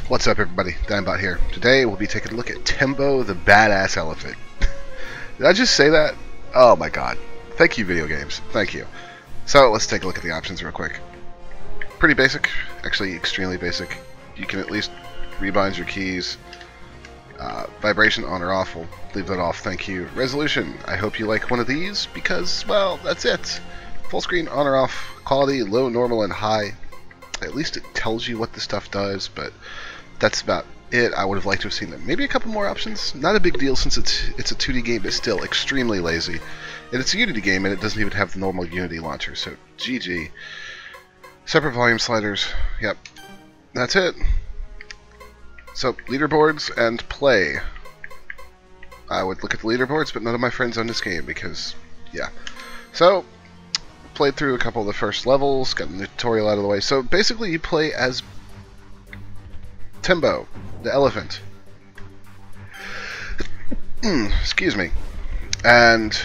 What's up, everybody? Dinebot here. Today we'll be taking a look at Tembo the Badass Elephant. Did I just say that? Oh my god. Thank you, video games. Thank you. So let's take a look at the options real quick. Pretty basic. Actually, extremely basic. You can at least rebind your keys. Vibration on or off. We'll leave that off. Thank you. Resolution. I hope you like one of these because, well, that's it. Full screen on or off. Quality, low, normal, and high. At least it tells you what the stuff does, but that's about it. I would have liked to have seen them. Maybe a couple more options. Not a big deal since it's a 2D game, but still extremely lazy. And it's a Unity game, and it doesn't even have the normal Unity launcher, so GG. Separate volume sliders. Yep. That's it. So, leaderboards and play. I would look at the leaderboards, but none of my friends own this game because, yeah. So, played through a couple of the first levels, got the tutorial out of the way. So basically you play as Tembo, the elephant. Excuse me. And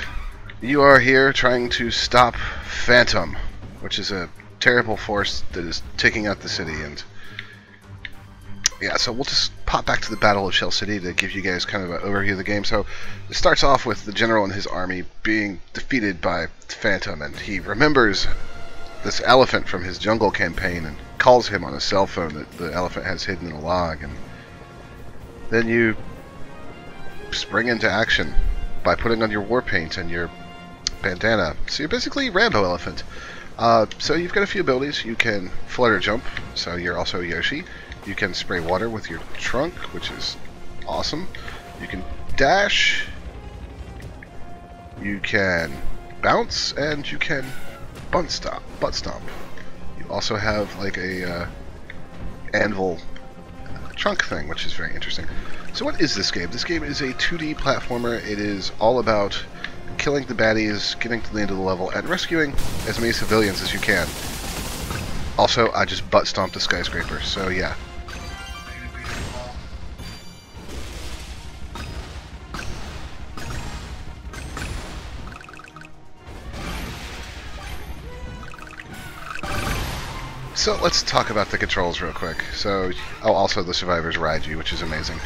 you are here trying to stop Phantom, which is a terrible force that is taking out the city. And yeah, so we'll just pop back to the Battle of Shell City to give you guys kind of an overview of the game. So it starts off with the general and his army being defeated by Phantom, and he remembers this elephant from his jungle campaign and calls him on a cell phone that the elephant has hidden in a log. And then you spring into action by putting on your war paint and your bandana. So you're basically Rambo Elephant. So you've got a few abilities. You can flutter jump, so you're also Yoshi. You can spray water with your trunk, which is awesome. You can dash. You can bounce, and you can butt stomp. You also have like a anvil trunk thing, which is very interesting. So what is this game? This game is a 2D platformer. It is all about killing the baddies, getting to the end of the level, and rescuing as many civilians as you can. Also, I just butt stomped a skyscraper, so yeah. So let's talk about the controls real quick. So, oh, also the survivors ride you, which is amazing.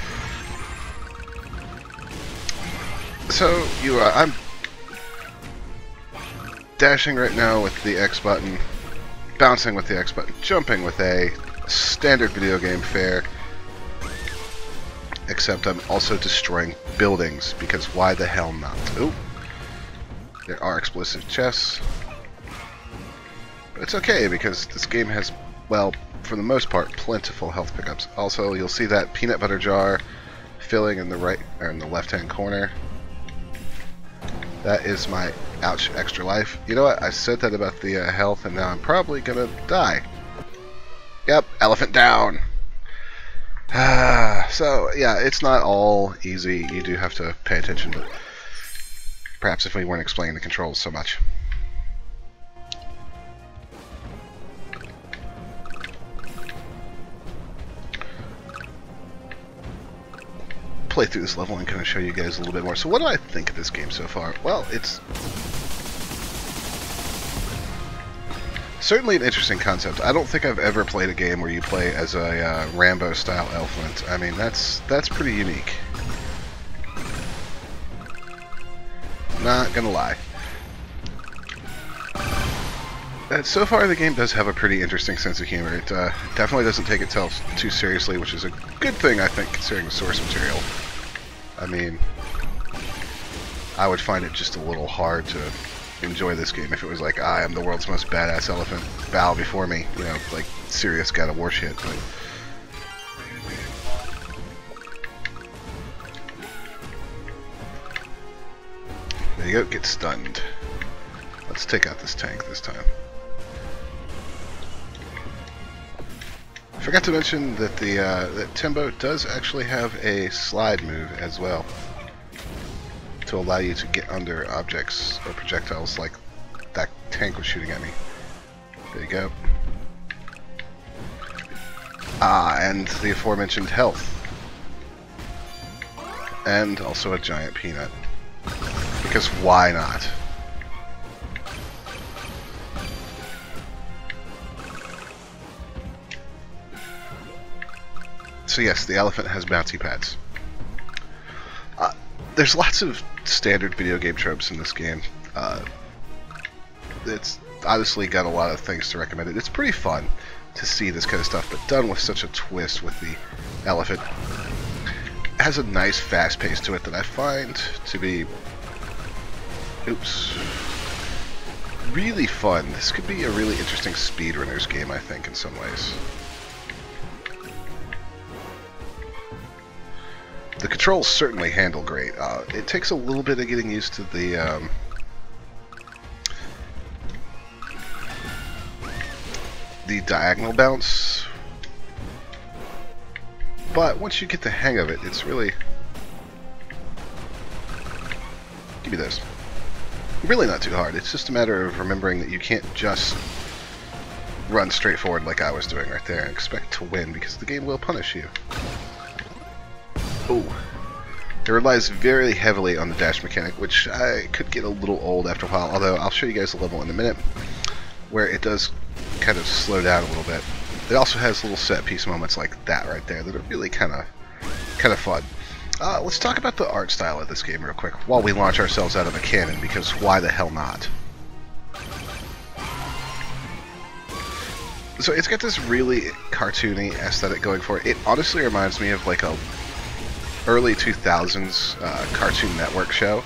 So I'm dashing right now with the X button, bouncing with the X button, jumping with A, standard video game fare. Except I'm also destroying buildings because why the hell not? Ooh, there are explosive chests. But it's okay because this game has, well, for the most part, plentiful health pickups. Also, you'll see that peanut butter jar filling in the right or in the left-hand corner. That is my ouch extra life. You know what? I said that about the health, and now I'm probably gonna die. Yep, elephant down. So yeah, it's not all easy. You do have to pay attention, but perhaps if we weren't explaining the controls so much. Play through this level and kind of show you guys a little bit more. So what do I think of this game so far? Well, it's certainly an interesting concept. I don't think I've ever played a game where you play as a Rambo style elephant. I mean, that's pretty unique. Not gonna lie. So far, the game does have a pretty interesting sense of humor. It definitely doesn't take itself too seriously, which is a good thing, I think, considering the source material. I mean, I would find it just a little hard to enjoy this game if it was like, I am the world's most badass elephant, bow before me, you know, like serious God of War shit. But there you go, get stunned. Let's take out this tank this time. I forgot to mention that that Tembo does actually have a slide move as well to allow you to get under objects or projectiles like that tank was shooting at me. There you go. And the aforementioned health. And also a giant peanut. Because why not? So yes, the elephant has bouncy pads. There's lots of standard video game tropes in this game. It's honestly got a lot of things to recommend it. It's pretty fun to see this kind of stuff, but done with such a twist with the elephant. It has a nice fast pace to it that I find to be really fun. This could be a really interesting speedrunners game, I think, in some ways. The controls certainly handle great. It takes a little bit of getting used to the diagonal bounce, but once you get the hang of it, it's really... Give me those. Really not too hard. It's just a matter of remembering that you can't just run straight forward like I was doing right there and expect to win, because the game will punish you. Oh, it relies very heavily on the dash mechanic, which could get a little old after a while, although I'll show you guys a level in a minute where it does kind of slow down a little bit. It also has little set piece moments like that right there that are really kind of fun. Let's talk about the art style of this game real quick while we launch ourselves out of a cannon, because why the hell not? So it's got this really cartoony aesthetic going for it. It honestly reminds me of like a early 2000s Cartoon Network show,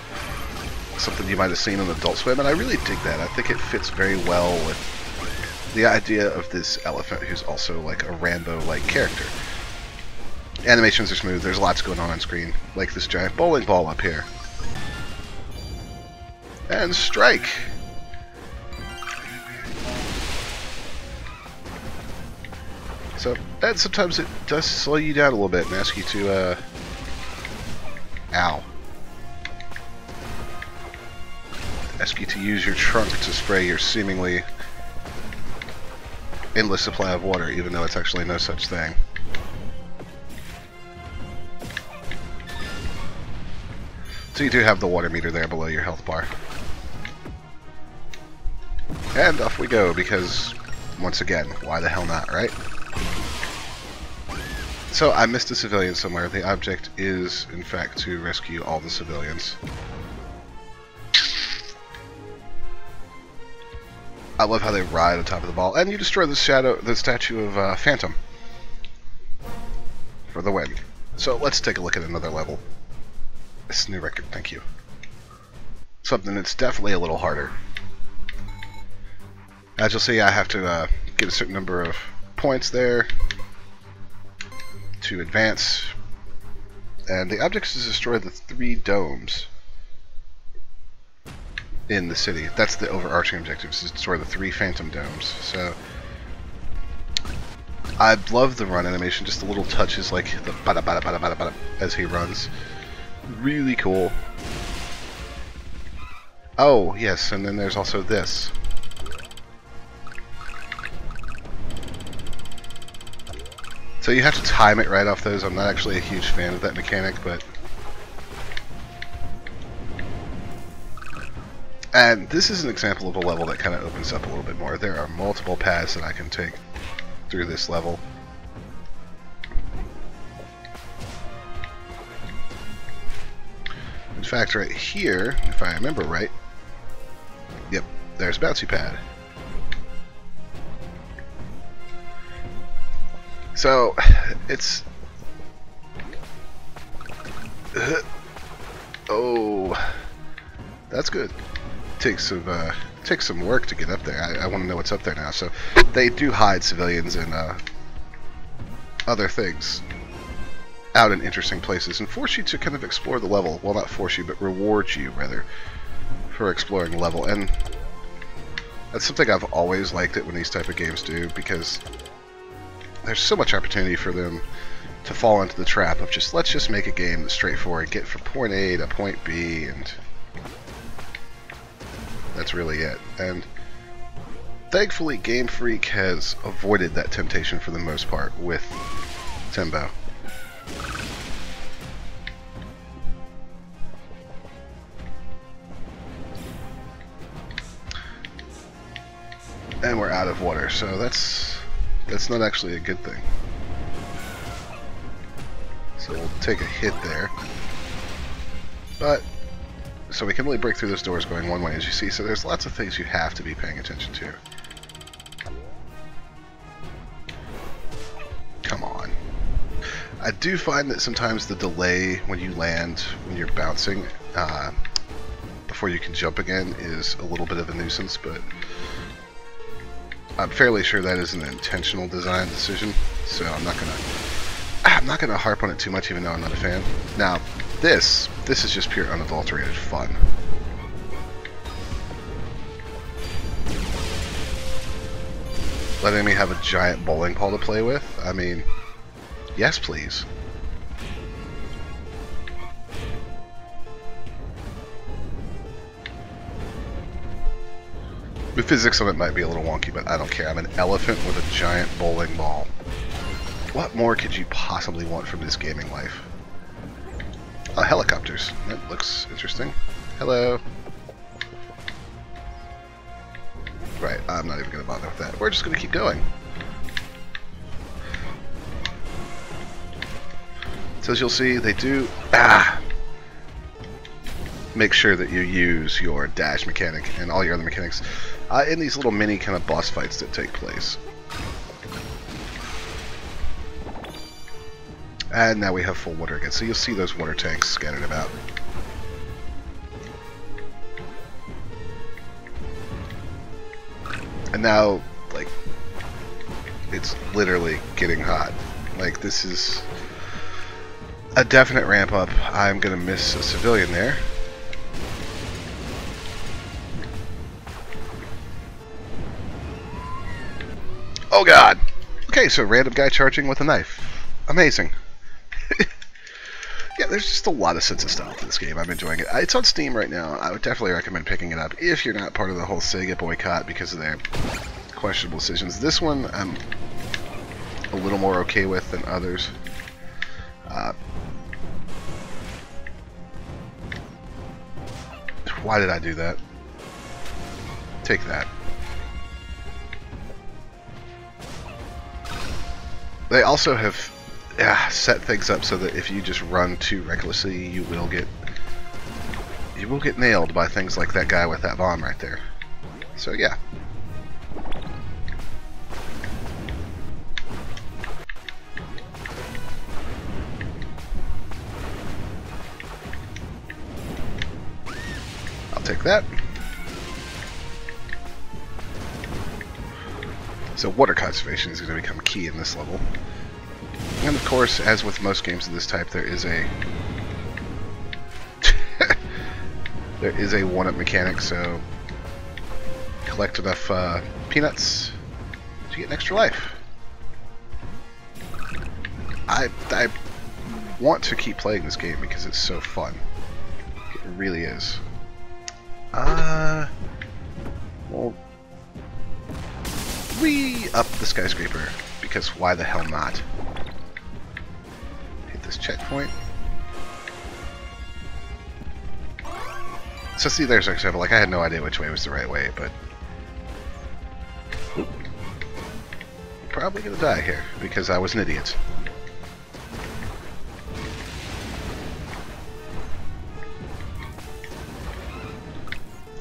something you might have seen on Adult Swim, and I really dig that. I think it fits very well with the idea of this elephant who's also like a Rambo-like character. Animations are smooth, there's lots going on screen, like this giant bowling ball up here. And strike! So, and sometimes it does slow you down a little bit and ask you to, ow. Ask you to use your trunk to spray your seemingly endless supply of water, even though it's actually no such thing. So you do have the water meter there below your health bar. And off we go, because, once again, why the hell not, right? So I missed a civilian somewhere. The object is, in fact, to rescue all the civilians. I love how they ride on top of the ball, and you destroy the statue of Phantom for the win. So let's take a look at another level. This new record, thank you. Something that's definitely a little harder. As you'll see, I have to get a certain number of points there to advance, and the object is to destroy the 3 domes in the city. That's the overarching objective, is to destroy the 3 phantom domes. So I love the run animation, just the little touches like the bada bada bada bada bada as he runs. Really cool. Oh yes, and then there's also this. So you have to time it right off those. I'm not actually a huge fan of that mechanic, but... And this is an example of a level that kind of opens up a little bit more. There are multiple paths that I can take through this level. In fact, right here, if I remember right, yep, there's Bouncy Pad. So, it's... oh, that's good. Takes some work to get up there. I want to know what's up there now. So, they do hide civilians and other things out in interesting places and force you to kind of explore the level. Well, not force you, but reward you, rather, for exploring the level. And that's something I've always liked it when these type of games do, because there's so much opportunity for them to fall into the trap of just, let's just make a game that's straightforward, get from point A to point B, and that's really it. And thankfully, Game Freak has avoided that temptation for the most part with Tembo. And we're out of water, so that's not actually a good thing. So we'll take a hit there. But, so we can only break through those doors going one way, as you see. So there's lots of things you have to be paying attention to. Come on. I do find that sometimes the delay when you land, when you're bouncing, before you can jump again, is a little bit of a nuisance, but I'm fairly sure that is an intentional design decision, so I'm not gonna harp on it too much, even though I'm not a fan. Now, this is just pure unadulterated fun. Letting me have a giant bowling ball to play with? I mean, yes please. The physics of it might be a little wonky, but I don't care. I'm an elephant with a giant bowling ball. What more could you possibly want from this gaming life? Helicopters. That looks interesting. Hello. Right, I'm not even going to bother with that. We're just going to keep going. So as you'll see, they do make sure that you use your dash mechanic and all your other mechanics in these little mini kind of boss fights that take place. And now we have full water again, so you'll see those water tanks scattered about. And now, like, it's literally getting hot. Like, this is a definite ramp up. I'm gonna miss a civilian there. Oh god! Okay, so random guy charging with a knife. Amazing. Yeah, there's just a lot of sense of style to this game. I'm enjoying it. It's on Steam right now. I would definitely recommend picking it up if you're not part of the whole Sega boycott because of their questionable decisions. This one I'm a little more okay with than others. Why did I do that? Take that. They also have set things up so that if you just run too recklessly, you will get nailed by things like that guy with that bomb right there. So yeah. I'll take that. So water conservation is going to become key in this level. And of course, as with most games of this type, there is a one-up mechanic, so collect enough peanuts to get an extra life. I want to keep playing this game because it's so fun. It really is. Well, we up the skyscraper, because why the hell not? Hit this checkpoint. So see, there's an example. Like, I had no idea which way was the right way, but oop, probably gonna die here because I was an idiot.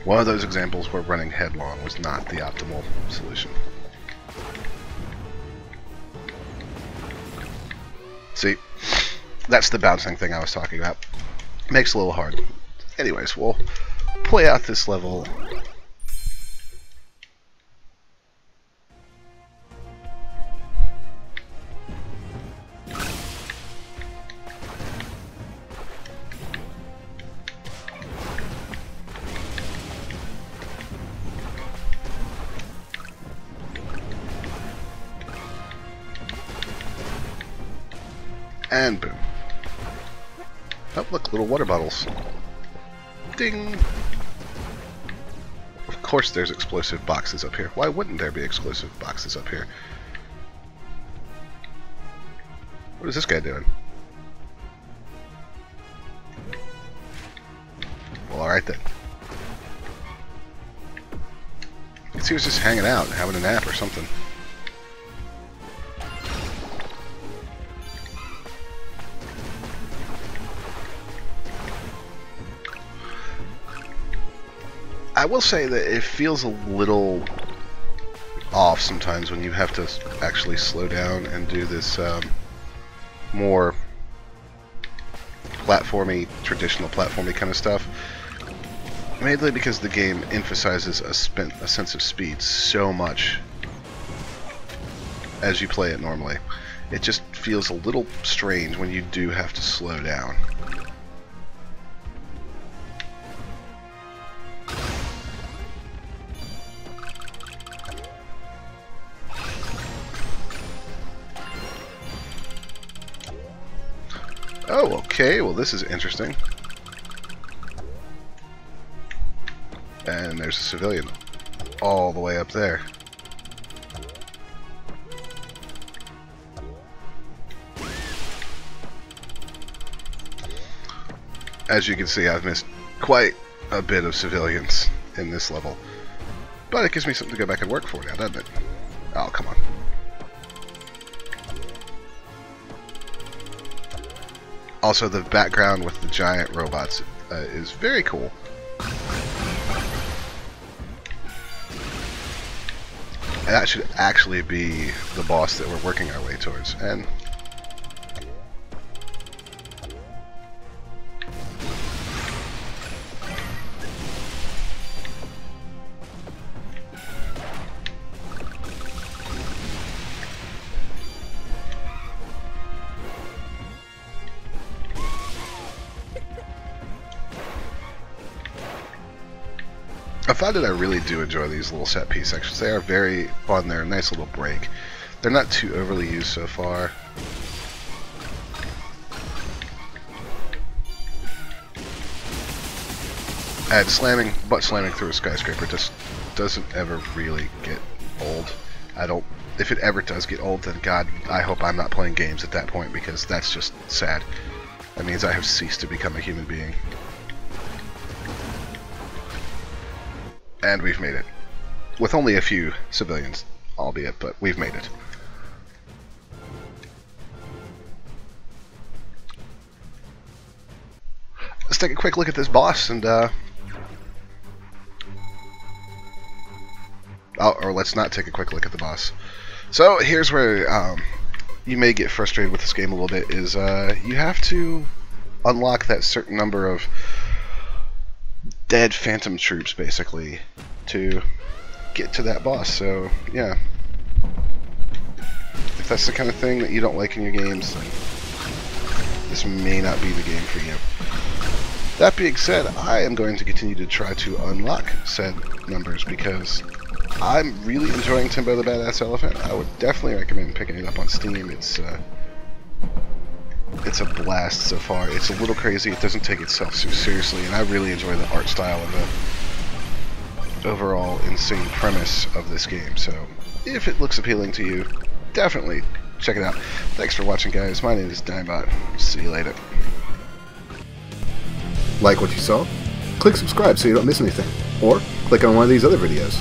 One of those examples where running headlong was not the optimal solution. See, that's the bouncing thing I was talking about. Makes it a little hard. Anyways, we'll play out this level. And boom. Oh, look, little water bottles. Ding! Of course there's explosive boxes up here. Why wouldn't there be explosive boxes up here? What is this guy doing? Well, alright then. I guess he was just hanging out, having a nap or something. I will say that it feels a little off sometimes when you have to actually slow down and do this more platformy, traditional platformy kind of stuff. Mainly because the game emphasizes a sense of speed so much as you play it normally. It just feels a little strange when you do have to slow down. Oh, okay, well this is interesting. And there's a civilian all the way up there. As you can see, I've missed quite a bit of civilians in this level. But it gives me something to go back and work for now, doesn't it? Oh, come on. Also, the background with the giant robots is very cool. And that should actually be the boss that we're working our way towards. And I find that I really do enjoy these little set piece sections. They are very fun. They're a nice little break. They're not too overly used so far. And butt slamming through a skyscraper just doesn't ever really get old. If it ever does get old, then God, I hope I'm not playing games at that point, because that's just sad. That means I have ceased to become a human being. And we've made it. With only a few civilians, albeit, but we've made it. Let's take a quick look at this boss and, or let's not take a quick look at the boss. So, here's where, you may get frustrated with this game a little bit, is, you have to unlock that certain number of dead phantom troops, basically, to get to that boss. So yeah, if that's the kind of thing that you don't like in your games, then this may not be the game for you. That being said, I am going to continue to try to unlock said numbers, because I'm really enjoying Tembo the Badass Elephant. I would definitely recommend picking it up on Steam. It's a blast so far. It's a little crazy. It doesn't take itself so seriously, and I really enjoy the art style and the overall insane premise of this game. So if it looks appealing to you, definitely check it out. Thanks for watching, guys. My name is Dimebot. See you later. Like what you saw? Click subscribe so you don't miss anything, or click on one of these other videos.